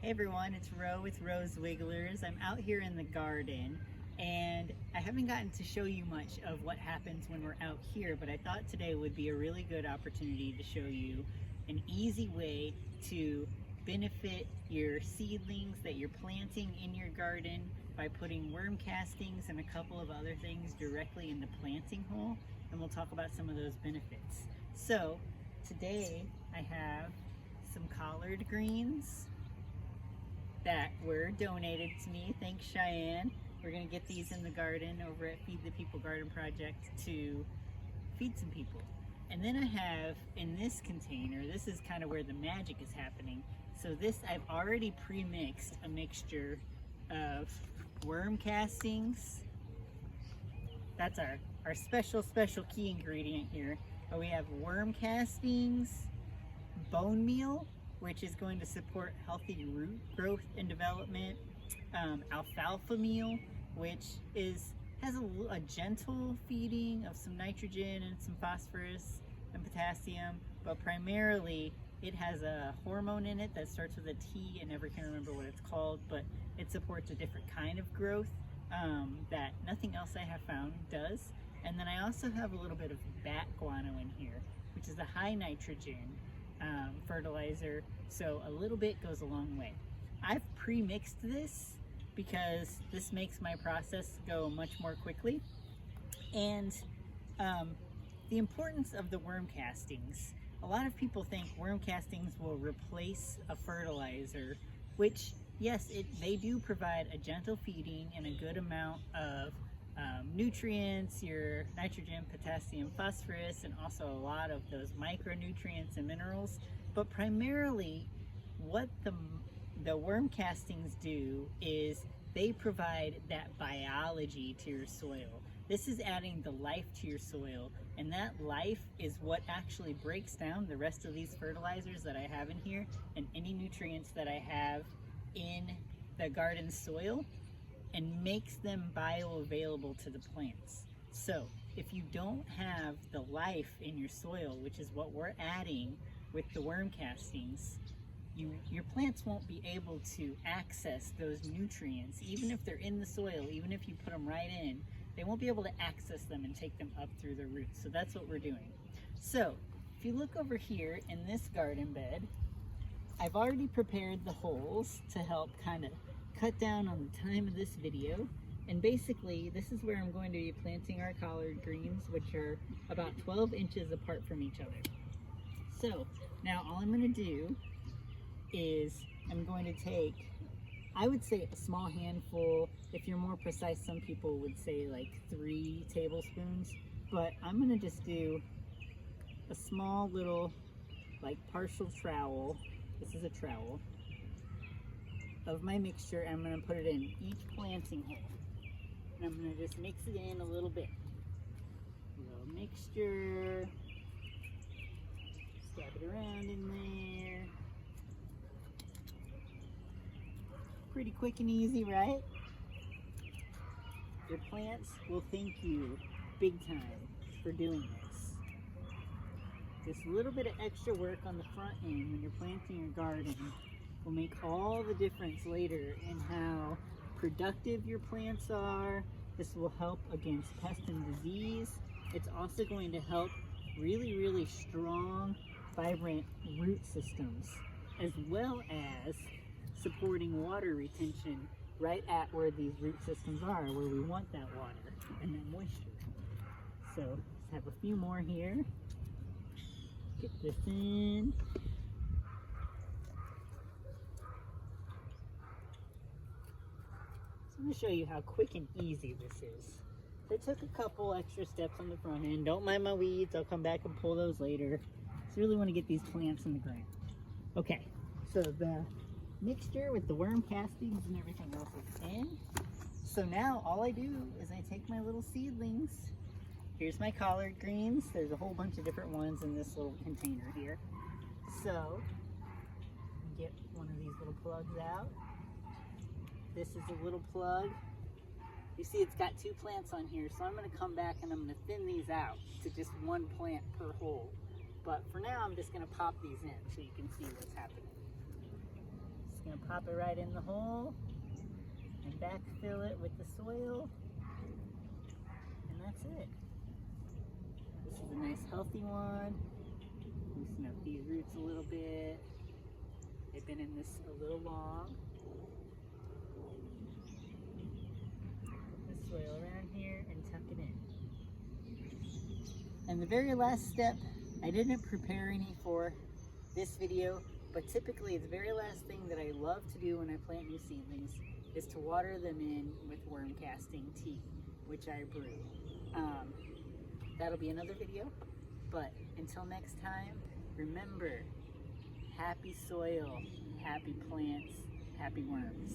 Hey everyone, it's Ro with Rose Wigglers. I'm out here in the garden and I haven't gotten to show you much of what happens when we're out here, but I thought today would be a really good opportunity to show you an easy way to benefit your seedlings that you're planting in your garden by putting worm castings and a couple of other things directly in the planting hole, and we'll talk about some of those benefits. So today I have some collard greens that were donated to me. Thanks, Cheyenne. We're gonna get these in the garden over at Feed the People Garden Project to feed some people. And then I have in this container, this is kind of where the magic is happening. So this, I've already pre-mixed a mixture of worm castings. That's our special key ingredient here. But we have worm castings, bone meal, which is going to support healthy root growth and development, alfalfa meal, which has a gentle feeding of some nitrogen and some phosphorus and potassium, but primarily it has a hormone in it that starts with a T. I never can remember what it's called, but it supports a different kind of growth that nothing else I have found does. And then I also have a little bit of bat guano in here, which is a high nitrogen fertilizer, so a little bit goes a long way. I've pre-mixed this because this makes my process go much more quickly. And the importance of the worm castings. A lot of people think worm castings will replace a fertilizer, which yes, they do provide a gentle feeding and a good amount of nutrients, your nitrogen, potassium, phosphorus, and also a lot of those micronutrients and minerals. But primarily what the worm castings do is they provide that biology to your soil. This is adding the life to your soil, and that life is what actually breaks down the rest of these fertilizers that I have in here and any nutrients that I have in the garden soil, and makes them bioavailable to the plants. So if you don't have the life in your soil, which is what we're adding with the worm castings, your plants won't be able to access those nutrients. Even if they're in the soil, even if you put them right in, they won't be able to access them and take them up through the roots. So that's what we're doing. So if you look over here in this garden bed, I've already prepared the holes to help kind of cut down on the time of this video. And basically, this is where I'm going to be planting our collard greens, which are about 12 inches apart from each other. So now all I'm going to do is I'm going to take, I would say a small handful. If you're more precise, some people would say like 3 tablespoons, but I'm going to just do a small little like partial trowel. This is a trowel of my mixture, and I'm going to put it in each planting hole. And I'm going to just mix it in a little bit. A little mixture. Stab it around in there. Pretty quick and easy, right? Your plants will thank you big time for doing this. Just a little bit of extra work on the front end when you're planting your garden will make all the difference later in how productive your plants are. This will help against pest and disease. It's also going to help really strong, vibrant root systems, as well as supporting water retention right at where these root systems are, where we want that water and that moisture. So let's have a few more here. Get this in. I'm going to show you how quick and easy this is. I took a couple extra steps on the front end. Don't mind my weeds. I'll come back and pull those later. Just really want to get these plants in the ground. Okay, so the mixture with the worm castings and everything else is in. So now all I do is I take my little seedlings. Here's my collard greens. There's a whole bunch of different ones in this little container here. So get one of these little plugs out. This is a little plug. You see it's got 2 plants on here, so I'm going to come back and I'm going to thin these out to just 1 plant per hole. But for now, I'm just going to pop these in so you can see what's happening. Just Gonna pop it right in the hole and backfill it with the soil. And that's it. This is a nice healthy one. Loosen up these roots a little bit. They've been in this a little long. Put the soil around here and tuck it in. And the very last step, I didn't prepare any for this video, but typically the very last thing that I love to do when I plant new seedlings is to water them in with worm casting tea, which I brew. That'll be another video, but until next time, remember, happy soil, happy plants, happy worms.